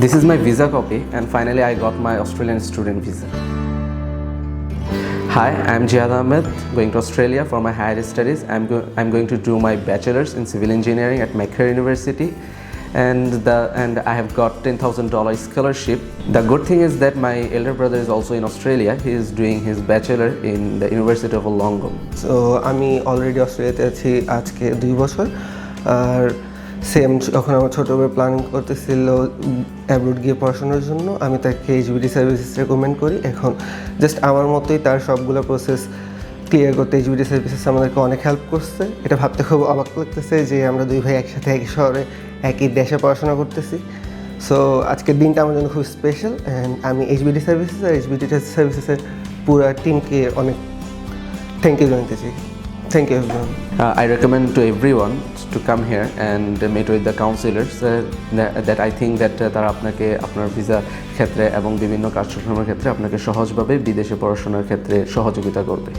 This is my visa copy, and finally I got my Australian student visa. Hi, I'm Jihad Ahmed, going to Australia for my higher studies. I'm going to do my bachelor's in civil engineering at Macquarie University, and I have got $10,000 scholarship. The good thing is that my elder brother is also in Australia. He is doing his bachelor in the University of Wollongong. So আমি already অস্ট্রেলিয়াতে আছি আজকে 2 বছর। আর same যখন আমার ছোটো ভাই planning করতেছিল অ্যাব্রোড গিয়ে পড়াশোনার জন্য, আমি তাকে এইচবিডি সার্ভিসেস রেকমেন্ড করি। এখন জাস্ট আমার মতোই তার সবগুলো প্রসেস ক্লিয়ার করতে এইচবিডি সার্ভিসেস আমাদেরকে অনেক হেল্প করছে। এটা ভাবতে খুব অবাক লাগতেছে যে আমরা 2 ভাই একসাথে একই শহরে একই দেশে পড়াশোনা করতেছি। সো আজকের দিনটা আমার জন্য খুব স্পেশাল, অ্যান্ড আমি এইচবিডি সার্ভিসেস আর এইচবিডি সার্ভিসেসের পুরো টিমকে অনেক থ্যাংক ইউ জানাতে চাই। Thank you everyone. I recommend to everyone to come here and meet with the counselors that I think that তারা আপনাকে আপনার ভিসা ক্ষেত্রে এবং বিভিন্ন কার্যক্রমের ক্ষেত্রে আপনাকে সহজভাবে বিদেশে পড়াশোনার ক্ষেত্রে সহযোগিতা করবে।